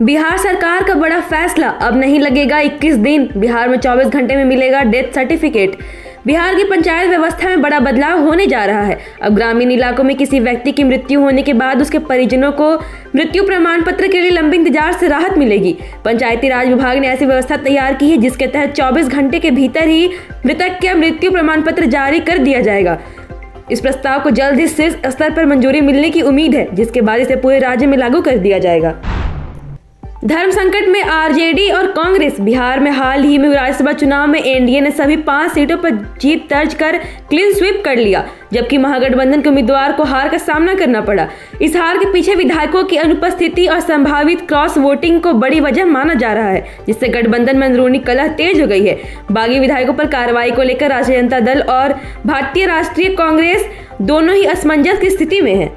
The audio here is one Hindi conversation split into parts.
बिहार सरकार का बड़ा फैसला, अब नहीं लगेगा 21 दिन, बिहार में 24 घंटे में मिलेगा डेथ सर्टिफिकेट। बिहार की पंचायत व्यवस्था में बड़ा बदलाव होने जा रहा है। अब ग्रामीण इलाकों में किसी व्यक्ति की मृत्यु होने के बाद उसके परिजनों को मृत्यु प्रमाण पत्र के लिए लंबे इंतजार से राहत मिलेगी। पंचायती राज विभाग ने ऐसी व्यवस्था तैयार की है जिसके तहत 24 घंटे के भीतर ही मृतक का मृत्यु प्रमाण पत्र जारी कर दिया जाएगा। इस प्रस्ताव को जल्द ही शीर्ष स्तर पर मंजूरी मिलने की उम्मीद है, जिसके बाद इसे पूरे राज्य में लागू कर दिया जाएगा। धर्म संकट में आरजेडी और कांग्रेस। बिहार में हाल ही में राज्यसभा चुनाव में एनडीए ने सभी 5 सीटों पर जीत दर्ज कर क्लीन स्वीप कर लिया, जबकि महागठबंधन के उम्मीदवार को हार का सामना करना पड़ा। इस हार के पीछे विधायकों की अनुपस्थिति और संभावित क्रॉस वोटिंग को बड़ी वजह माना जा रहा है, जिससे गठबंधन में अंदरूनी कलह तेज हो गई है। बागी विधायकों पर कार्रवाई को लेकर राष्ट्रीय जनता दल और भारतीय राष्ट्रीय कांग्रेस दोनों ही असमंजस की स्थिति में है।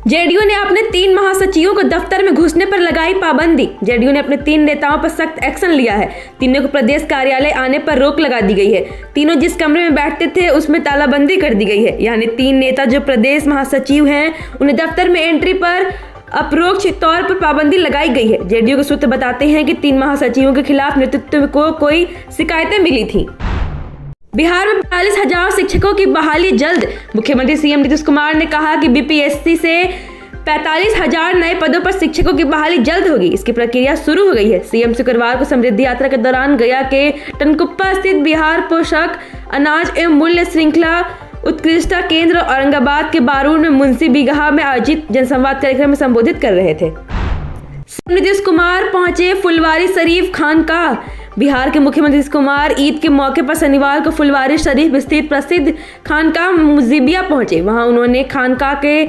जेडीयू ने अपने 3 महासचिवों को दफ्तर में घुसने पर लगाई पाबंदी। जेडीयू ने अपने 3 नेताओं पर सख्त एक्शन लिया है। तीनों को प्रदेश कार्यालय आने पर रोक लगा दी गई है। तीनों जिस कमरे में बैठते थे उसमें तालाबंदी कर दी गई है। यानी 3 नेता जो प्रदेश महासचिव हैं, उन्हें दफ्तर में एंट्री पर अपरोक्ष तौर पर पाबंदी लगाई गई है। जेडीयू के सूत्र बताते हैं कि 3 महासचिवों के खिलाफ नेतृत्व को कोई शिकायतें मिली थी। बिहार में 42,000 शिक्षकों की बहाली जल्द। मुख्यमंत्री सीएम नीतीश कुमार ने कहा कि बीपीएससी से 45,000 नए पदों पर शिक्षकों की बहाली जल्द होगी। इसकी प्रक्रिया शुरू हो गई है। सीएम शुक्रवार को समृद्धि यात्रा के दौरान गया के टनकुप्पा स्थित बिहार पोषक अनाज एवं मूल्य श्रृंखला उत्कृष्टता केंद्र और औरंगाबाद के बारूद में मुंशी बीघा में आयोजित जनसंवाद कार्यक्रम में संबोधित कर रहे थे। नीतीश कुमार पहुंचे फुलवारी शरीफ खानकाह। बिहार के मुख्यमंत्री नीतीश कुमार ईद के मौके पर शनिवार को फुलवारी शरीफ स्थित प्रसिद्ध खानकाह मुजीबिया पहुंचे। वहां उन्होंने खानकाह के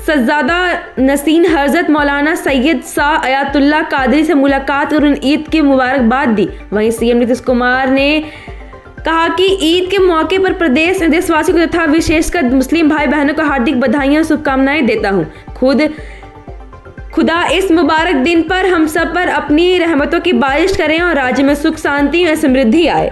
सज्जादा नसीन हजरत मौलाना सैयद शाह अयातुल्लाह कादरी से मुलाकात कर उन्हें ईद की मुबारकबाद दी। वहीं सीएम नीतीश कुमार ने कहा कि ईद के मौके पर प्रदेश में देशवासियों को तथा विशेषकर मुस्लिम भाई बहनों को हार्दिक बधाइयां और शुभकामनाएं देता हूँ। खुदा इस मुबारक दिन पर हम सब पर अपनी रहमतों की बारिश करें और राज्य में सुख शांति और समृद्धि आए।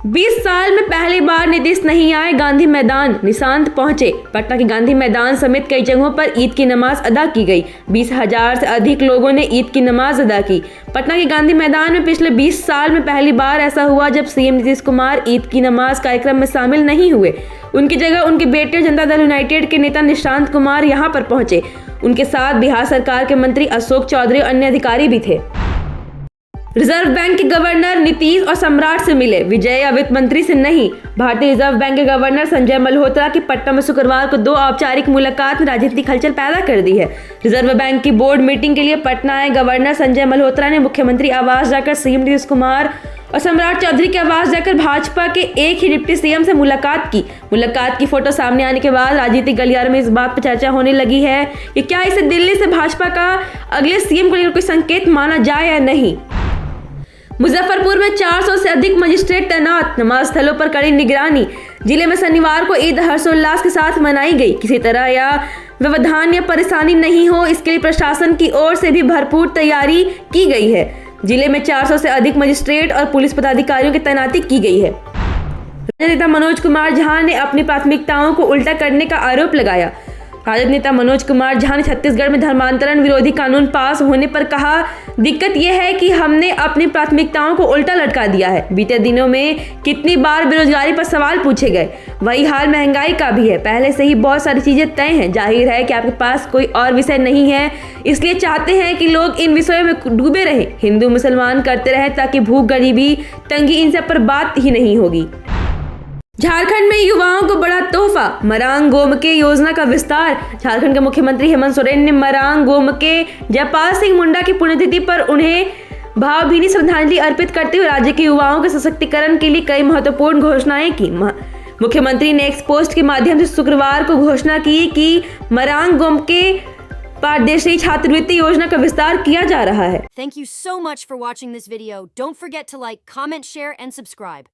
20 साल में पहली बार नीतीश नहीं आए गांधी मैदान, निशांत पहुंचे। पटना के गांधी मैदान समेत कई जगहों पर ईद की नमाज अदा की गई। 20,000 से अधिक लोगों ने ईद की नमाज अदा की। पटना के गांधी मैदान में पिछले 20 साल में पहली बार ऐसा हुआ जब सीएम नीतीश कुमार ईद की नमाज कार्यक्रम में शामिल नहीं हुए। उनकी जगह उनके बेटे जनता दल यूनाइटेड के नेता निशांत कुमार यहां पर पहुंचे। उनके साथ बिहार सरकार के मंत्री अशोक चौधरी और अन्य अधिकारी भी थे। रिजर्व बैंक के गवर्नर नीतीश और सम्राट से मिले, विजय या वित्त मंत्री से नहीं। भारतीय रिजर्व बैंक के गवर्नर संजय मल्होत्रा की पटना में शुक्रवार को 2 औपचारिक मुलाकात ने राजनीतिक हलचल पैदा कर दी है। रिजर्व बैंक की बोर्ड मीटिंग के लिए पटना आए गवर्नर संजय मल्होत्रा ने मुख्यमंत्री आवास जाकर सीएम नीतीश कुमार और सम्राट चौधरी के आवास जाकर भाजपा के एक ही डिप्टी सीएम से मुलाकात की। मुलाकात की फोटो सामने आने के बाद राजनीतिक गलियारे में इस बात पर चर्चा होने लगी है कि क्या इसे दिल्ली से भाजपा का अगले सीएम को लेकर कोई संकेत माना जाए या नहीं। मुजफ्फरपुर में 400 से अधिक मजिस्ट्रेट तैनात, नमाज स्थलों पर कड़ी निगरानी। जिले में शनिवार को ईद हर्षोल्लास के साथ मनाई गई। किसी तरह या व्यवधान या परेशानी नहीं हो, इसके लिए प्रशासन की ओर से भी भरपूर तैयारी की गई है। जिले में 400 से अधिक मजिस्ट्रेट और पुलिस पदाधिकारियों की तैनाती की गई है। नेता मनोज कुमार झा ने अपनी प्राथमिकताओं को उल्टा करने का आरोप लगाया। राजद नेता मनोज कुमार झा ने छत्तीसगढ़ में धर्मांतरण विरोधी कानून पास होने पर कहा, दिक्कत यह है कि हमने अपनी प्राथमिकताओं को उल्टा लटका दिया है। बीते दिनों में कितनी बार बेरोजगारी पर सवाल पूछे गए, वही हाल महंगाई का भी है। पहले से ही बहुत सारी चीजें तय हैं। जाहिर है कि आपके पास कोई और विषय नहीं है, इसलिए चाहते हैं कि लोग इन विषयों में डूबे रहें, हिंदू मुसलमान करते रहें, ताकि भूख, गरीबी, तंगी, इन सब पर बात ही नहीं होगी। झारखंड में युवाओं को बड़ा तोहफा, मरांग गोमके योजना का विस्तार। झारखंड के मुख्यमंत्री हेमंत सोरेन ने मरांग गोमके जयपाल सिंह मुंडा की पुण्यतिथि पर उन्हें भावभीनी श्रद्धांजलि अर्पित करते हुए राज्य के युवाओं के सशक्तिकरण के लिए कई महत्वपूर्ण घोषणाएं की। मुख्यमंत्री ने एक्स पोस्ट के माध्यम से शुक्रवार को घोषणा की कि मरांग गोमके पारदर्शी छात्रवृत्ति योजना का विस्तार किया जा रहा है। Thank you so much for watching this video. Don't forget to like, comment, share and subscribe.